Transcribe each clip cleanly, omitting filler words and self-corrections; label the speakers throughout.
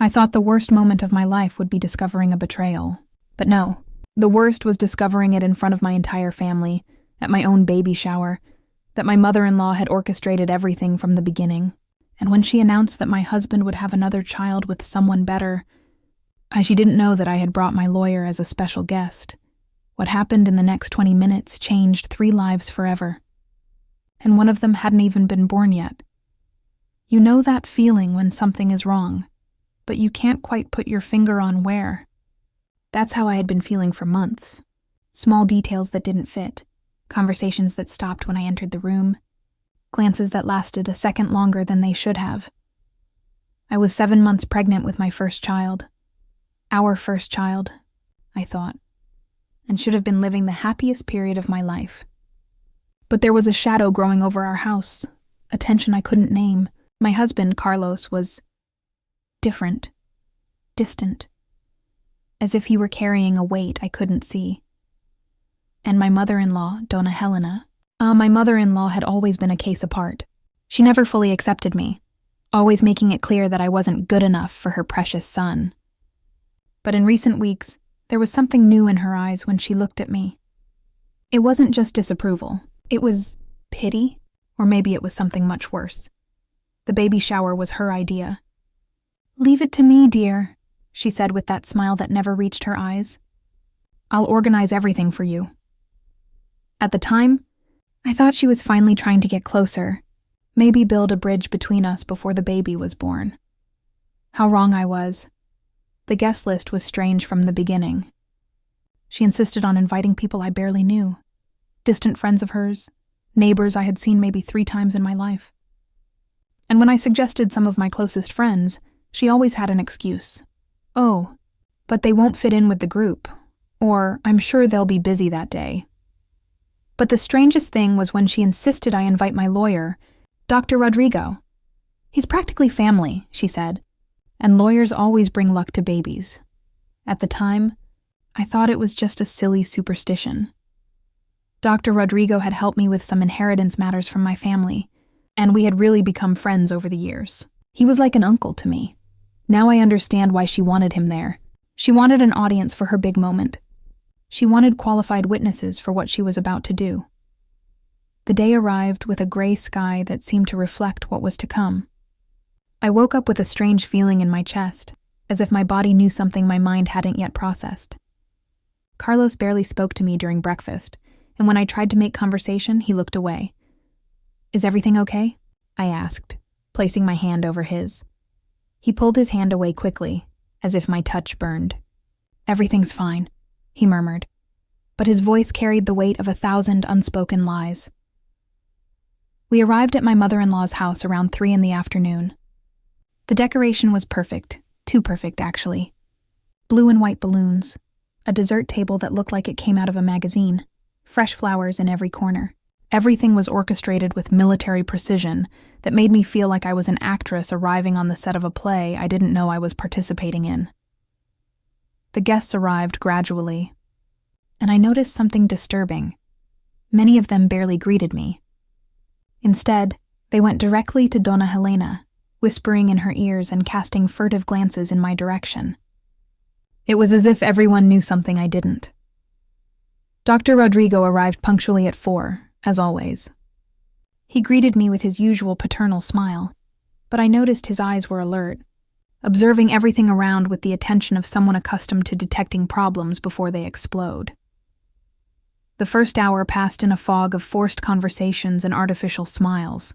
Speaker 1: I thought the worst moment of my life would be discovering a betrayal. But no, the worst was discovering it in front of my entire family, at my own baby shower, that my mother-in-law had orchestrated everything from the beginning. And when she announced that my husband would have another child with someone better, she didn't know that I had brought my lawyer as a special guest. What happened in the next 20 minutes changed 3 lives forever. And one of them hadn't even been born yet. You know that feeling when something is wrong, but you can't quite put your finger on where. That's how I had been feeling for months. Small details that didn't fit, conversations that stopped when I entered the room, glances that lasted a second longer than they should have. I was 7 months pregnant with my first child. Our first child, I thought, and should have been living the happiest period of my life. But there was a shadow growing over our house, a tension I couldn't name. My husband, Carlos, was different, distant, as if he were carrying a weight I couldn't see. And my mother-in-law, Donna Helena, my mother-in-law had always been a case apart. She never fully accepted me, always making it clear that I wasn't good enough for her precious son. But in recent weeks, there was something new in her eyes when she looked at me. It wasn't just disapproval. It was pity, or maybe it was something much worse. The baby shower was her idea. "Leave it to me, dear," she said with that smile that never reached her eyes. "I'll organize everything for you." At the time, I thought she was finally trying to get closer, maybe build a bridge between us before the baby was born. How wrong I was. The guest list was strange from the beginning. She insisted on inviting people I barely knew, distant friends of hers, neighbors I had seen maybe 3 times in my life. And when I suggested some of my closest friends, she always had an excuse. "Oh, but they won't fit in with the group," or "I'm sure they'll be busy that day." But the strangest thing was when she insisted I invite my lawyer, Dr. Rodrigo. "He's practically family," she said, "and lawyers always bring luck to babies." At the time, I thought it was just a silly superstition. Dr. Rodrigo had helped me with some inheritance matters from my family, and we had really become friends over the years. He was like an uncle to me. Now I understand why she wanted him there. She wanted an audience for her big moment. She wanted qualified witnesses for what she was about to do. The day arrived with a gray sky that seemed to reflect what was to come. I woke up with a strange feeling in my chest, as if my body knew something my mind hadn't yet processed. Carlos barely spoke to me during breakfast, and when I tried to make conversation, he looked away. "Is everything okay?" I asked, placing my hand over his. He pulled his hand away quickly, as if my touch burned. "Everything's fine," he murmured, but his voice carried the weight of 1,000 unspoken lies. We arrived at my mother-in-law's house around 3 in the afternoon. The decoration was perfect, too perfect actually. Blue and white balloons, a dessert table that looked like it came out of a magazine, fresh flowers in every corner. Everything was orchestrated with military precision that made me feel like I was an actress arriving on the set of a play I didn't know I was participating in. The guests arrived gradually, and I noticed something disturbing. Many of them barely greeted me. Instead, they went directly to Donna Helena, whispering in her ears and casting furtive glances in my direction. It was as if everyone knew something I didn't. Dr. Rodrigo arrived punctually at 4, as always. He greeted me with his usual paternal smile, but I noticed his eyes were alert, observing everything around with the attention of someone accustomed to detecting problems before they explode. The first hour passed in a fog of forced conversations and artificial smiles.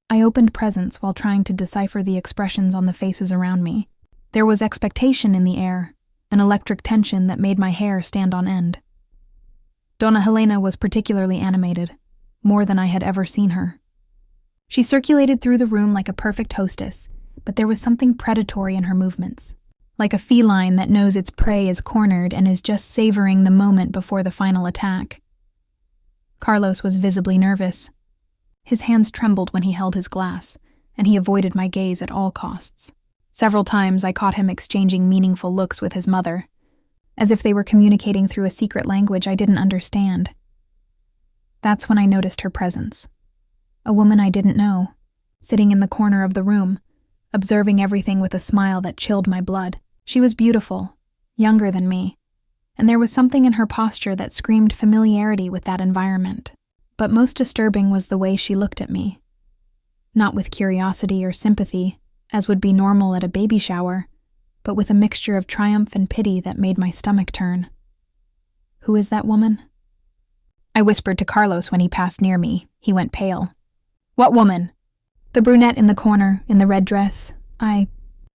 Speaker 1: I opened presents while trying to decipher the expressions on the faces around me. There was expectation in the air, an electric tension that made my hair stand on end. Donna Helena was particularly animated, more than I had ever seen her. She circulated through the room like a perfect hostess, but there was something predatory in her movements, like a feline that knows its prey is cornered and is just savoring the moment before the final attack. Carlos was visibly nervous. His hands trembled when he held his glass, and he avoided my gaze at all costs. Several times I caught him exchanging meaningful looks with his mother, as if they were communicating through a secret language I didn't understand. That's when I noticed her presence. A woman I didn't know, sitting in the corner of the room, observing everything with a smile that chilled my blood. She was beautiful, younger than me, and there was something in her posture that screamed familiarity with that environment. But most disturbing was the way she looked at me. Not with curiosity or sympathy, as would be normal at a baby shower, but with a mixture of triumph and pity that made my stomach turn. "Who is that woman?" I whispered to Carlos when he passed near me. He went pale. "What woman?" "The brunette in the corner, in the red dress. I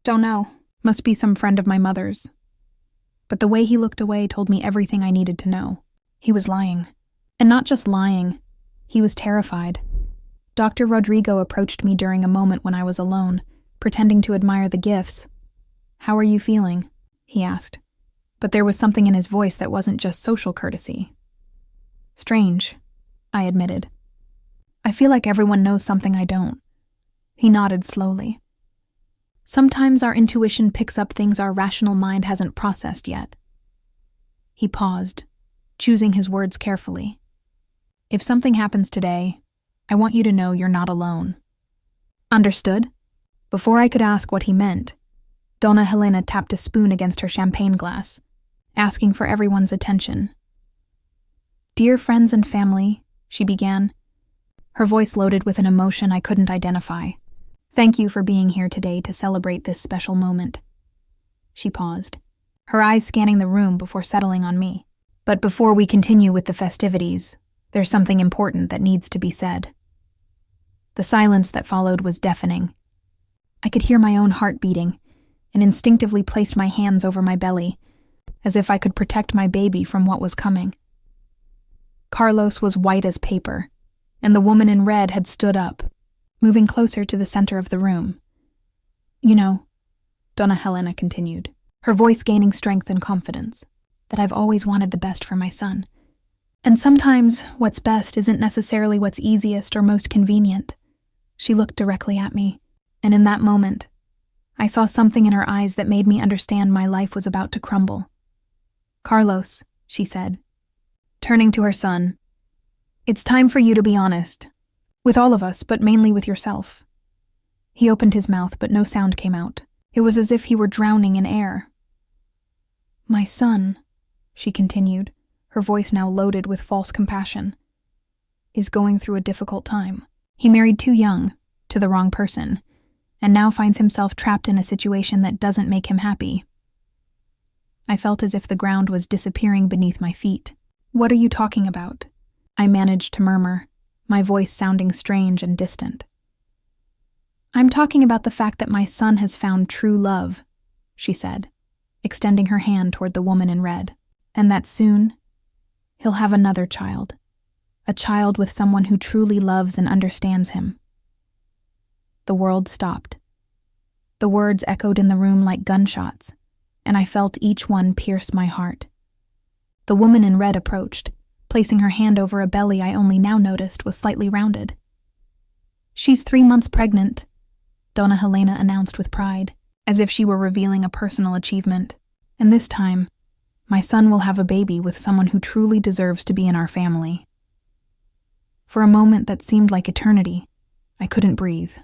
Speaker 1: don't know. Must be some friend of my mother's." But the way he looked away told me everything I needed to know. He was lying. And not just lying. He was terrified. Dr. Rodrigo approached me during a moment when I was alone, pretending to admire the gifts. "How are you feeling?" he asked. But there was something in his voice that wasn't just social courtesy. "Strange," I admitted. "I feel like everyone knows something I don't." He nodded slowly. "Sometimes our intuition picks up things our rational mind hasn't processed yet." He paused, choosing his words carefully. "If something happens today, I want you to know you're not alone." "Understood?" Before I could ask what he meant, Donna Helena tapped a spoon against her champagne glass, asking for everyone's attention. "Dear friends and family," she began, her voice loaded with an emotion I couldn't identify. "Thank you for being here today to celebrate this special moment." She paused, her eyes scanning the room before settling on me. "But before we continue with the festivities, there's something important that needs to be said." The silence that followed was deafening. I could hear my own heart beating, and instinctively placed my hands over my belly, as if I could protect my baby from what was coming. Carlos was white as paper, and the woman in red had stood up, moving closer to the center of the room. "You know," Donna Helena continued, her voice gaining strength and confidence, "that I've always wanted the best for my son. And sometimes what's best isn't necessarily what's easiest or most convenient." She looked directly at me, and in that moment, I saw something in her eyes that made me understand my life was about to crumble. "Carlos," she said, turning to her son, "it's time for you to be honest. With all of us, but mainly with yourself." He opened his mouth, but no sound came out. It was as if he were drowning in air. "My son," she continued, her voice now loaded with false compassion, "is going through a difficult time. He married too young, to the wrong person, and now finds himself trapped in a situation that doesn't make him happy." I felt as if the ground was disappearing beneath my feet. "What are you talking about?" I managed to murmur, my voice sounding strange and distant. "I'm talking about the fact that my son has found true love," she said, extending her hand toward the woman in red, "and that soon he'll have another child, a child with someone who truly loves and understands him." The world stopped. The words echoed in the room like gunshots, and I felt each one pierce my heart. The woman in red approached, placing her hand over a belly I only now noticed was slightly rounded. "She's 3 months pregnant," Donna Helena announced with pride, as if she were revealing a personal achievement. "And this time, my son will have a baby with someone who truly deserves to be in our family." For a moment that seemed like eternity, I couldn't breathe.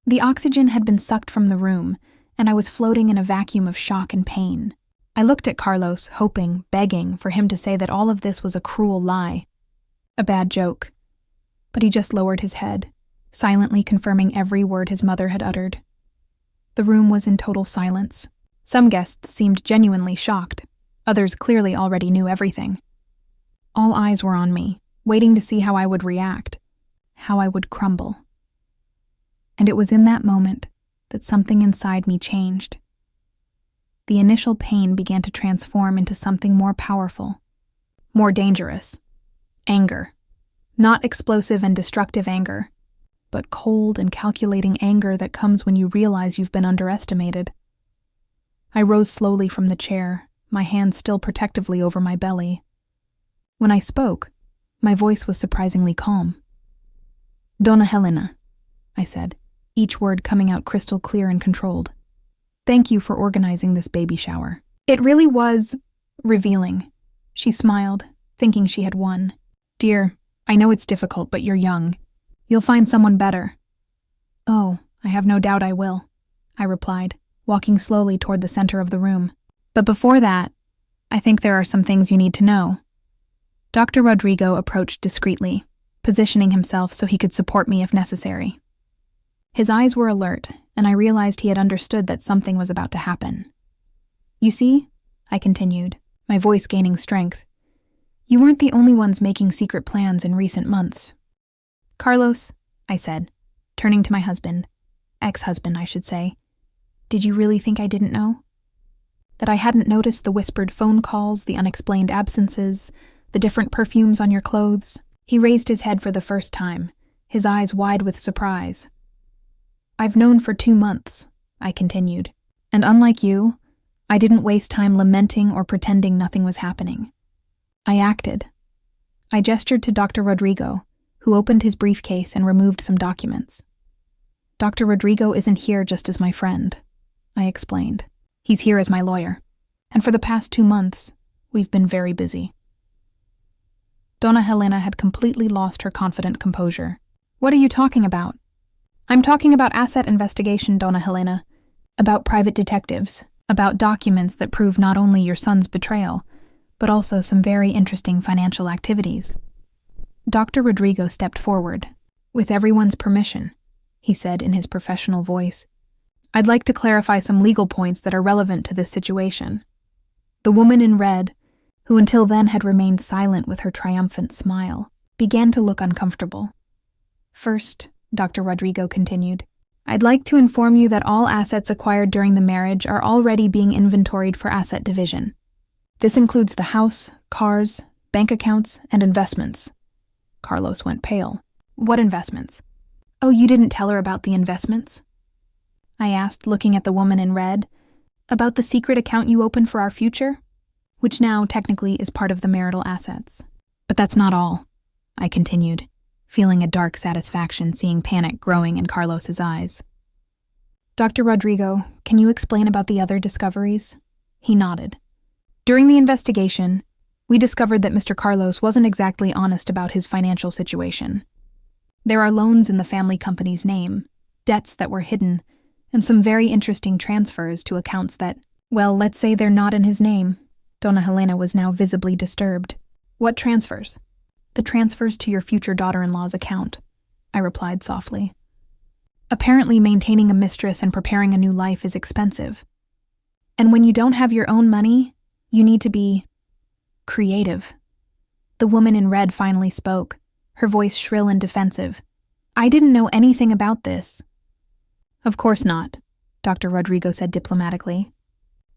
Speaker 1: The oxygen had been sucked from the room, and I was floating in a vacuum of shock and pain. I looked at Carlos, hoping, begging for him to say that all of this was a cruel lie, a bad joke. But he just lowered his head, silently confirming every word his mother had uttered. The room was in total silence. Some guests seemed genuinely shocked. Others clearly already knew everything. All eyes were on me, waiting to see how I would react, how I would crumble. And it was in that moment that something inside me changed. The initial pain began to transform into something more powerful, more dangerous. Anger. Not explosive and destructive anger, but cold and calculating anger that comes when you realize you've been underestimated. I rose slowly from the chair, my hand still protectively over my belly. When I spoke, my voice was surprisingly calm. "Donna Helena," I said, each word coming out crystal clear and controlled. "Thank you for organizing this baby shower. It really was revealing." She smiled, thinking she had won. "Dear, I know it's difficult, but you're young. You'll find someone better." "Oh, I have no doubt I will." I replied, walking slowly toward the center of the room. But before that, I think there are some things you need to know. Dr. Rodrigo approached discreetly, positioning himself so he could support me if necessary. His eyes were alert, and I realized he had understood that something was about to happen. You see, I continued, my voice gaining strength, you weren't the only ones making secret plans in recent months. Carlos, I said, turning to my husband, ex-husband, I should say, did you really think I didn't know? That I hadn't noticed the whispered phone calls, the unexplained absences, the different perfumes on your clothes? He raised his head for the first time, his eyes wide with surprise. I've known for 2 months, I continued, and unlike you, I didn't waste time lamenting or pretending nothing was happening. I acted. I gestured to Dr. Rodrigo, who opened his briefcase and removed some documents. Dr. Rodrigo isn't here just as my friend, I explained. He's here as my lawyer, and for the past 2 months, we've been very busy. Donna Helena had completely lost her confident composure. What are you talking about? I'm talking about asset investigation, Donna Helena, about private detectives, about documents that prove not only your son's betrayal, but also some very interesting financial activities. Dr. Rodrigo stepped forward. With everyone's permission, he said in his professional voice, I'd like to clarify some legal points that are relevant to this situation. The woman in red, who until then had remained silent with her triumphant smile, began to look uncomfortable. First, Dr. Rodrigo continued, I'd like to inform you that all assets acquired during the marriage are already being inventoried for asset division. This includes the house, cars, bank accounts, and investments. Carlos went pale. What investments? Oh, you didn't tell her about the investments? I asked, looking at the woman in red. About the secret account you opened for our future? Which now, technically, is part of the marital assets. But that's not all, I continued, feeling a dark satisfaction seeing panic growing in Carlos's eyes. Dr. Rodrigo, can you explain about the other discoveries? He nodded. During the investigation, we discovered that Mr. Carlos wasn't exactly honest about his financial situation. There are loans in the family company's name, debts that were hidden, and some very interesting transfers to accounts that, well, let's say they're not in his name. Donna Helena was now visibly disturbed. What transfers? The transfers to your future daughter-in-law's account, I replied softly. Apparently maintaining a mistress and preparing a new life is expensive. And when you don't have your own money, you need to be creative. The woman in red finally spoke, her voice shrill and defensive. I didn't know anything about this. Of course not, Dr. Rodrigo said diplomatically.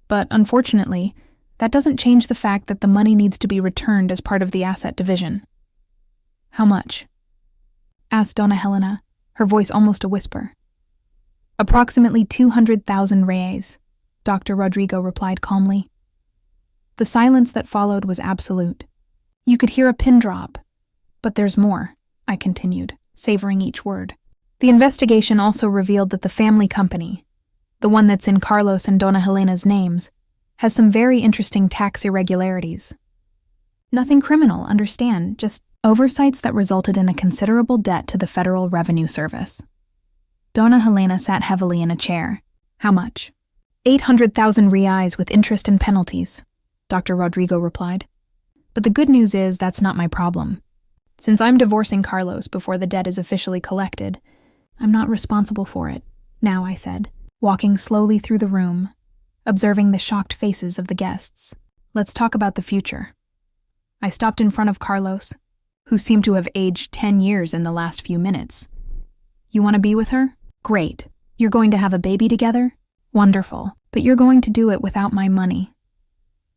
Speaker 1: But unfortunately, that doesn't change the fact that the money needs to be returned as part of the asset division. How much? Asked Donna Helena, her voice almost a whisper. Approximately 200,000 reais, Dr. Rodrigo replied calmly. The silence that followed was absolute. You could hear a pin drop. But there's more, I continued, savoring each word. The investigation also revealed that the family company, the one that's in Carlos and Donna Helena's names, has some very interesting tax irregularities. Nothing criminal, understand, just oversights that resulted in a considerable debt to the Federal Revenue Service. Donna Helena sat heavily in a chair. How much? 800,000 reais with interest and penalties, Dr. Rodrigo replied. But the good news is that's not my problem. Since I'm divorcing Carlos before the debt is officially collected, I'm not responsible for it, now I said, walking slowly through the room, observing the shocked faces of the guests. Let's talk about the future. I stopped in front of Carlos, who seemed to have aged 10 years in the last few minutes. You want to be with her? Great. You're going to have a baby together? Wonderful. But you're going to do it without my money,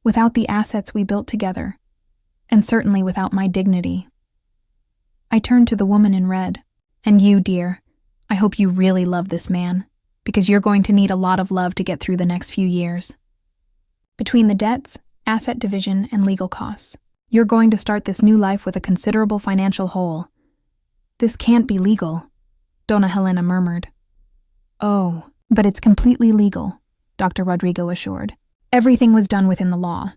Speaker 1: without the assets we built together, and certainly without my dignity. I turned to the woman in red. And you, dear, I hope you really love this man, because you're going to need a lot of love to get through the next few years. Between the debts, asset division, and legal costs, you're going to start this new life with a considerable financial hole. This can't be legal, Donna Helena murmured. Oh, but it's completely legal, Dr. Rodrigo assured. Everything was done within the law.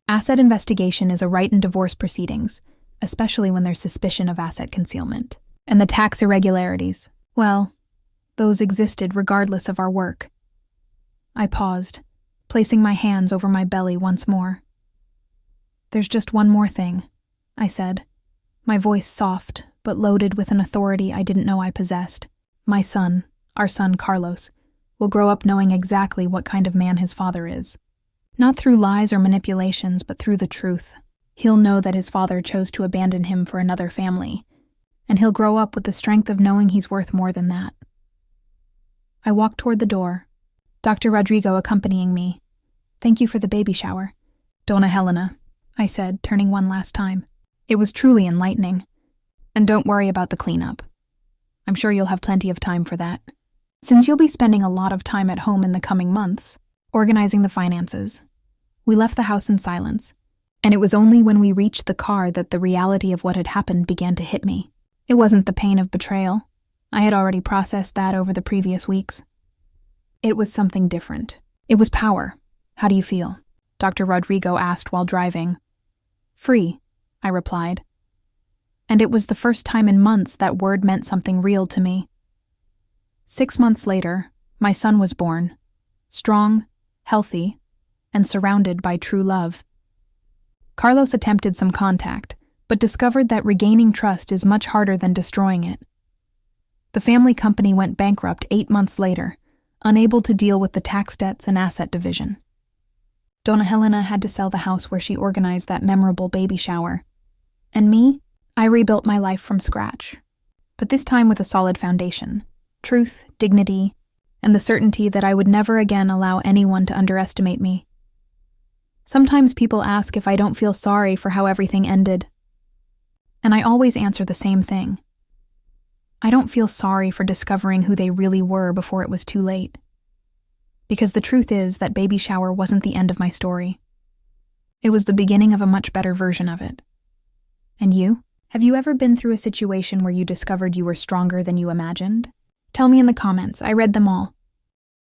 Speaker 1: Asset investigation is a right in divorce proceedings, especially when there's suspicion of asset concealment. And the tax irregularities, well, those existed regardless of our work. I paused, placing my hands over my belly once more. "There's just one more thing," I said, my voice soft but loaded with an authority I didn't know I possessed. "My son, our son Carlos, will grow up knowing exactly what kind of man his father is. Not through lies or manipulations, but through the truth. He'll know that his father chose to abandon him for another family, and he'll grow up with the strength of knowing he's worth more than that." I walked toward the door, Dr. Rodrigo accompanying me. "Thank you for the baby shower, Dona Helena," I said, turning one last time. "It was truly enlightening. And don't worry about the cleanup. I'm sure you'll have plenty of time for that. Since you'll be spending a lot of time at home in the coming months, organizing the finances." We left the house in silence, and it was only when we reached the car that the reality of what had happened began to hit me. It wasn't the pain of betrayal. I had already processed that over the previous weeks. It was something different. It was power. "How do you feel?" Dr. Rodrigo asked while driving. "Free," I replied. And it was the first time in months that word meant something real to me. 6 months later, my son was born, strong, healthy, and surrounded by true love. Carlos attempted some contact, but discovered that regaining trust is much harder than destroying it. The family company went bankrupt 8 months later, unable to deal with the tax debts and asset division. Dona Helena had to sell the house where she organized that memorable baby shower. And me? I rebuilt my life from scratch, but this time with a solid foundation: truth, dignity, and the certainty that I would never again allow anyone to underestimate me. Sometimes people ask if I don't feel sorry for how everything ended, and I always answer the same thing. I don't feel sorry for discovering who they really were before it was too late. Because the truth is that baby shower wasn't the end of my story. It was the beginning of a much better version of it. And you? Have you ever been through a situation where you discovered you were stronger than you imagined? Tell me in the comments. I read them all.